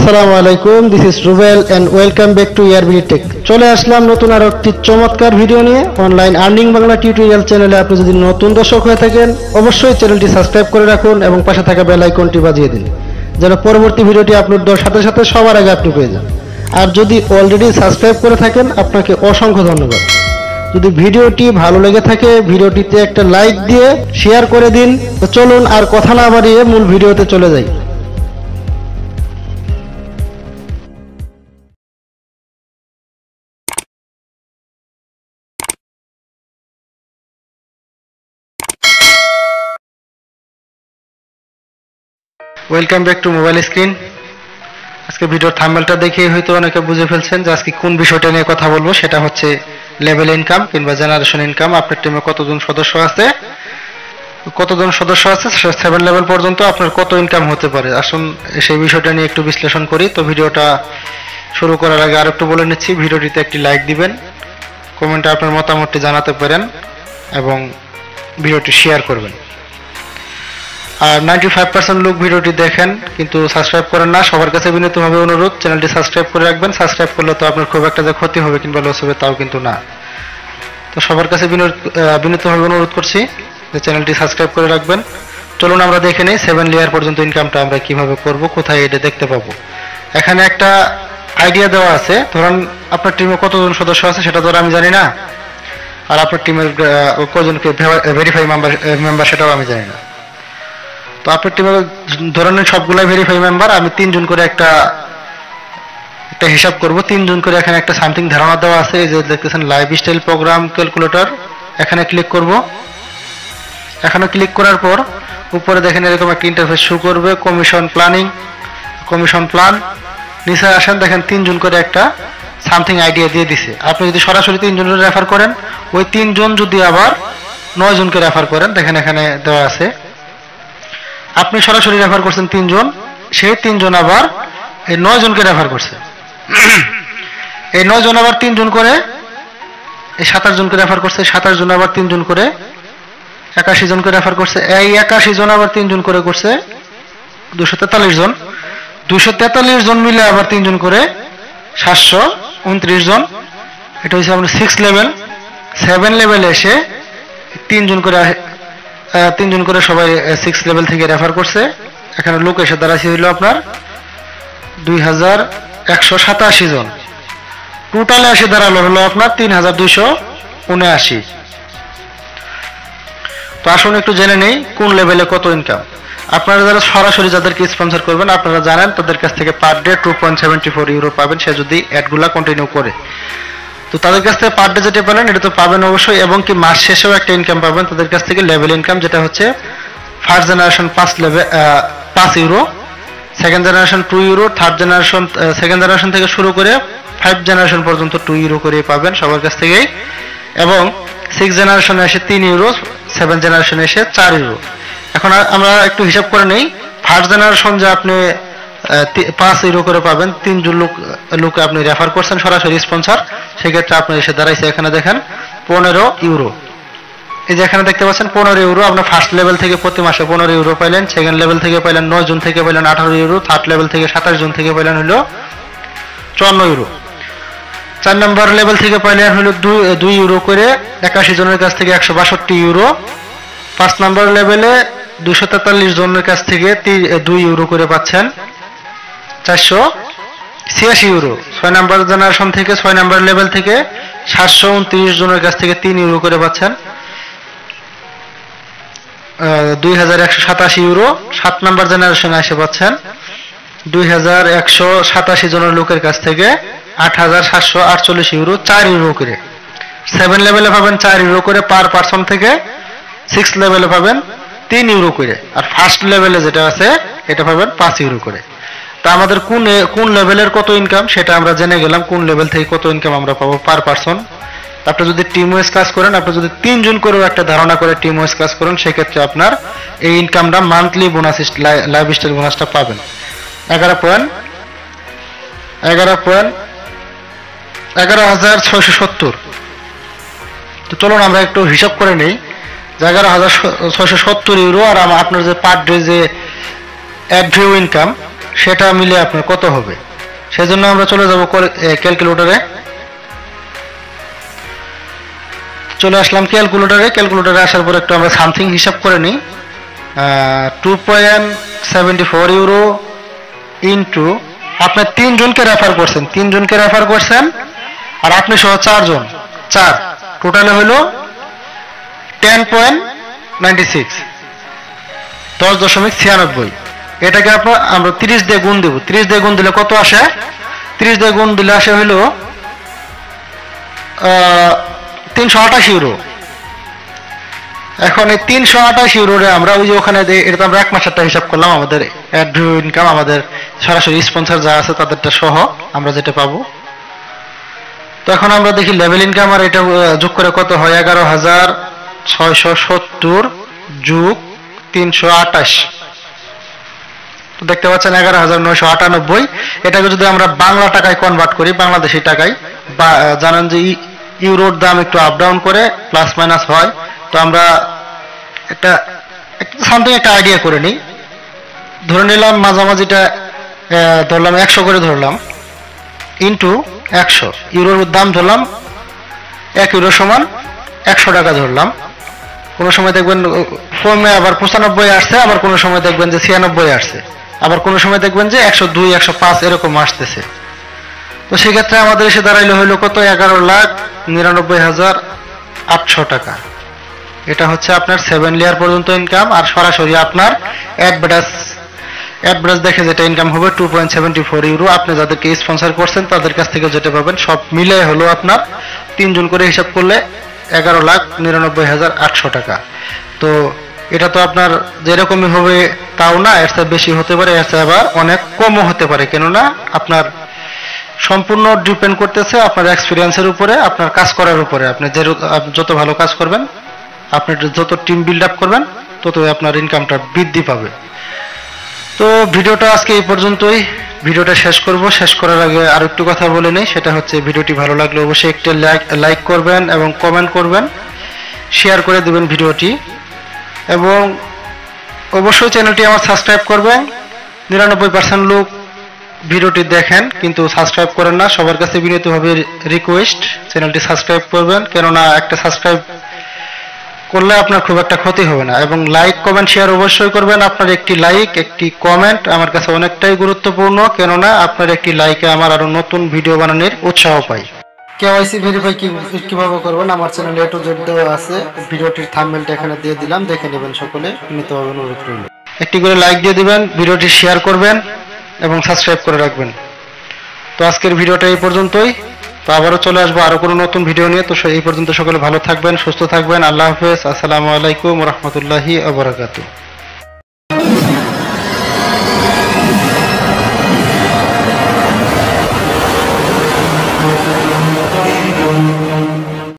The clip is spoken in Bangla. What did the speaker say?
আসসালামু আলাইকুম, this is Rubel and welcome back to erbdtech। চলে আসলাম নতুন আরো একটি চমৎকার ভিডিও নিয়ে। অনলাইন আর্নিং বাংলা টিউটোরিয়াল চ্যানেলে আপনি যদি নতুন দর্শক হয়ে থাকেন অবশ্যই চ্যানেলটি সাবস্ক্রাইব করে রাখুন এবং পাশে থাকা বেল আইকনটি বাজিয়ে দিন যেন পরবর্তী ভিডিওটি আপলোড দেওয়ার সাথে সাথে সবার আগে আপনি পেয়ে যান। আর যদি অলরেডি সাবস্ক্রাইব করে থাকেন আপনাকে অসংখ্য ধন্যবাদ। যদি ভিডিওটি ভালো লেগে থাকে ভিডিওটিতে একটা লাইক দিয়ে শেয়ার করে দিন। তো চলুন আর কথা না বাড়িয়ে মূল ভিডিওতে চলে যাই। Welcome back two mobile screen. আজকে ভিডিওর থাম্বনেলটা দেখেই হয়তো অনেকে বুঝে ফেলছেন যে আজকে কোন বিষয়টা নিয়ে কথা বলবো। সেটা হচ্ছে লেভেল ইনকাম কিংবা জেনারেশন ইনকাম। আপনার টিমে কতজন সদস্য আছে 7 লেভেল পর্যন্ত আপনার কত ইনকাম হতে পারে। আসুন সেই বিষয়টা নিয়ে একটু বিশ্লেষণ করি। তো ভিডিওটা শুরু করার আগে আর একটু বলে নিচ্ছি, ভিডিওটিতে একটি লাইক দিবেন, কমেন্টে আপনার মতামতটি জানাতে পারেন এবং ভিডিওটি শেয়ার করবেন। আর 95% লোক ভিডিওটি দেখেন কিন্তু সাবস্ক্রাইব করেন না। সবার কাছে বিনীতভাবে অনুরোধ চ্যানেলটি সাবস্ক্রাইব করে রাখবেন। সাবস্ক্রাইব করলে তো আপনার খুব একটা যে ক্ষতি হবে কিংবা লস হবে তাও কিন্তু না। তো সবার কাছে বিনীতভাবে অনুরোধ করছি যে চ্যানেলটি সাবস্ক্রাইব করে রাখবেন। চলুন আমরা দেখে নেই 7 লেয়ার পর্যন্ত ইনকামটা আমরা কিভাবে করব, কোথায় এটা দেখতে পাবো। এখানে একটা আইডিয়া দেওয়া আছে। ধরুন আপনার টিমে কতজন সদস্য আছে সেটা ধর আমি জানি না, আর আপনার টিমের কজনকে ভেরিফাই মেম্বার সেটাও আমি জানি না। তো আপনার টিমে ধরনের সবগুলাই ভেরিফাই মেম্বার। আমি 3 জন করে একটা হিসাব করব। 3 জন করে এখানে একটা সামথিং ধারণা দেওয়া আছে। এই যে দেখতেছেন লাইফস্টাইল প্রোগ্রাম ক্যালকুলেটর, এখানে ক্লিক করব। এখানে ক্লিক করার পর উপরে দেখেন এরকম একটা ইন্টারফেস শো করবে, কমিশন প্ল্যান। নিচে আসেন, দেখেন 3 জন করে একটা সামথিং আইডিয়া দিয়ে দিছে। আপনি যদি সরাসরি 3 জনের রেফার করেন, ওই 3 জন যদি আবার 9 জনকে রেফার করেন, দেখেন এখানে দেওয়া আছে আপনি সরাসরি রেফার করছেন 3 জন, সেই 3 জন আবার এই 9 জনকে রেফার করছে। এই 9 জন আবার 3 জন করে এই 27 জনকে রেফার করছে। 27 জন আবার 3 জন করে 81 জনকে রেফার করছে। এই 81 জন আবার 3 জন করে করছে 243 জন। 243 জন মিলে আবার 3 জন করে 729 জন। এটা হচ্ছে আমরা 6 লেভেল। 7 লেভেলে এসে 3 জন করে সবাই 6 লেভেল থেকে রেফার করছে। এখানে লোক এসে দাঁড়াচ্ছে হইল আপনার 2187 জন। টোটালে এসে দাঁড়ালো হলো আপনার 3279। তো আসুন একটু জেনে নেই কোন লেভেলে কত ইনকাম। আপনারা যারা সরাসরি যাদেরকে স্পন্সর করবেন আপনারা জানেন তাদের কাছ থেকে পার ডে 2.74 ইউরো পাবেন, সে যদি অ্যাডগুলা কন্টিনিউ করে। তো তাদের কাছ থেকে পার ডে যেটা পেলেন এটা তো পাবেন অবশ্যই, এবং কি মাস শেষেও একটা ইনকাম পাবেন তাদের কাছ থেকে লেভেল ইনকাম, যেটা হচ্ছে first generation 5 euro, second generation 2 euro, third generation second generation থেকে শুরু করে 5 জেনারেশন পর্যন্ত 2 ইউরো করে পাবেন সবার কাছ থেকেই। এবং 6 জেনারেশনে এসে 3 ইউরো, 7 জেনারেশনে এসে 4 ইউরো। এখন আমরা একটু হিসাব করে নেই। ফার্স্ট জেনারেশন যে আপনি 5 ইউরো করে পাবেন, 3 জন লোকে আপনি রেফার করছেন সরাসরি স্পন্সর, সেক্ষেত্রে আপনি এসে দাঁড়াইছে এখানে দেখেন 15 ইউরো। এই যে এখানে দেখতে পাচ্ছেন 15 ইউরো। আপনার ফার্স্ট লেভেল থেকে প্রতি মাসে 15 ইউরো পাইলেন, সেকেন্ড লেভেল থেকে পাইলেন 9 জন থেকে পাইলেন 18 ইউরো, থার্ড লেভেল থেকে 27 জন থেকে পাইলেন হলো 54 ইউরো, 4 নম্বর লেভেল থেকে পাইলেন হলো 2 ইউরো করে 81 জনের কাছ থেকে 162 ইউরো, 5 নম্বর লেভেলে 243 জনের কাছ থেকে 2 ইউরো করে পাচ্ছেন 486 ইউরো। 6 নম্বর জেনারেশন থেকে 6 নম্বর লেভেল থেকে 729 জনের কাছ থেকে 3 ইউরো করে পাচ্ছেন 2187 ইউরো। 7 নম্বর জেনারেশনে এসে পাচ্ছেন 2187 জনের লোকের কাছ থেকে 8748 ইউরো, 4 ইউরো করে। 7 লেভেলে পাবেন 4 ইউরো করে পার পারসন থেকে, 6 লেভেলে পাবেন 3 ইউরো করে, আর ফার্স্ট লেভেলে যেটা আছে এটা পাবেন 5 ইউরো করে। তা আমাদের কোন লেভেলের কত ইনকাম সেটা আমরা জেনে গেলাম, কোন লেভেল থেকে কত ইনকাম আমরা পাবো পার পারসন। আপনি যদি টিম ওয়াইজ কাজ করেন, আপনি যদি 3 জন করেও একটা ধারণা করে টিম ওয়াইজ কাজ করেন, সেক্ষেত্রে আপনার এই ইনকামটা মান্থলি বোনাস লাইফস্টাইল বোনাসটা পাবেন 11,670। তো চলুন আমরা একটু হিসাব করে নেই। 11,670 ইউরো আর আপনার যে পার ডে যে অ্যাড ভিউ ইনকাম সেটা মিলে আপনার কত হবে। সেজন্য আমরা চলে যাব ক্যালকুলেটরে। চলে আসলাম ক্যালকুলেটরে আসার পর একটু আমরা সামথিং হিসাব করে নিই। 2.74 ইউরো ইন্টু আপনি 3 জনকে রেফার করছেন আর আপনি সহ 4 জন, 4 টোটালে হলো 10.96, 10.96। এটাকে আমরা 30 দিয়ে গুণ দেব। 30 দিয়ে গুণ দিলে কত আসে? 30 দিয়ে গুণ দিলে আসে হলো 328 ইউরো। এখন এই 328 ইউরোরে আমরা ওই যে ওখানে এটা তো আমরা এক মাসেরটা হিসাব করলাম, আমাদের অ্যাড ভিউ ইনকাম, আমাদের সরাসরি স্পন্সর যা আছে তাদেরটা সহ আমরা যেটা পাবো। তো এখন আমরা দেখি লেভেল ইনকাম আর এটা যোগ করে কত হয়। 11,670 যোগ 328, তো দেখতে পাচ্ছেন 11,998। এটাকে যদি আমরা বাংলা টাকায় কনভার্ট করি, বাংলাদেশি টাকায়, বা জানেন যে ইউরোর দাম একটু আপ ডাউন করে, প্লাস মাইনাস হয়। তো আমরা একটা আইডিয়া করে নিই। ধরে নিলাম মাঝামাঝিটা ধরলাম 100 করে ধরলাম, ইন্টু 100 ইউরোর দাম ধরলাম 1 ইউরো সমান 100 টাকা ধরলাম। কোনো সময় দেখবেন ফর্মে আবার 95 আসছে, আবার কোনো সময় দেখবেন যে 96 আসছে, আবার কোনো সময় দেখবেন যে 102, 105 এরকম আসতেছে। তো সেক্ষেত্রে আমাদের এসে দাঁড়াইলে হইলো কত? 11,99,800 টাকা। এটা হচ্ছে আপনার 7 লেয়ার পর্যন্ত ইনকাম। আর সরাসরি আপনার অ্যাডভারেজ দেখে যেটা ইনকাম হবে 2.74 ইউরো। আপনি যাদেরকে স্পন্সর করছেন তাদের কাছ থেকে যেটা পাবেন সব মিলে হলো আপনার 3 জন করে হিসাব করলে 11,99,800 টাকা। তো এটা তো আপনার যেরকমই হবে তাও না, এর চেয়ে বেশি হতে পারে, এর চেয়ে আবার অনেক কমও হতে পারে। কেননা আপনার সম্পূর্ণ ডিপেন্ড করতেছে আপনার এক্সপিরিয়েন্সের উপরে, আপনার কাজ করার উপরে। আপনি যত ভালো কাজ করবেন, আপনি যত টিম বিল্ড আপ করবেন, ততই আপনার ইনকামটা বৃদ্ধি পাবে। তো ভিডিওটা আজকে এই পর্যন্তই। ভিডিওটা শেষ করব। শেষ করার আগে আর একটু কথা বলে নেই, সেটা হচ্ছে ভিডিওটি ভালো লাগলে অবশ্যই একটা লাইক করবেন এবং কমেন্ট করবেন, শেয়ার করে দেবেন ভিডিওটি, এবং অবশ্যই চ্যানেলটি আমার সাবস্ক্রাইব করবেন। 99% লোক ভিডিওটি দেখেন কিন্তু সাবস্ক্রাইব করেন না। সবার কাছে বিনীতভাবে রিকোয়েস্ট, চ্যানেলটি সাবস্ক্রাইব করবেন, কেননা একটা সাবস্ক্রাইব করলে আপনার খুব একটা ক্ষতি হবে না। এবং লাইক কমেন্ট শেয়ার অবশ্যই করবেন। আপনার একটি লাইক, একটি কমেন্ট আমার কাছে অনেকটাই গুরুত্বপূর্ণ, কেননা আপনার একটি লাইকে আমার আরো নতুন ভিডিও বানানোর উৎসাহ পাই। কেওয়াইসি ভেরিফাই কিভাবে করবেন আমার চ্যানেলে A to Z দেওয়া আছে। ভিডিওটির থাম্বনেলটা এখানে দিয়ে দিলাম, দেখে নেবেন সকলে, বিনীতভাবে অনুরোধ রইল। একটি করে লাইক দিয়ে দিবেন, ভিডিওটি শেয়ার করবেন এবং সাবস্ক্রাইব করে রাখবেন। তো আজকের ভিডিওটা এই পর্যন্তই। তো আবারও চলে আসবো আরো কোনো নতুন ভিডিও নিয়ে। তো এই পর্যন্ত সকলে ভালো থাকবেন, সুস্থ থাকবেন। আল্লাহ হাফেজ। আসসালামু আলাইকুম ওয়া রাহমাতুল্লাহি ওয়া বারাকাতুহু।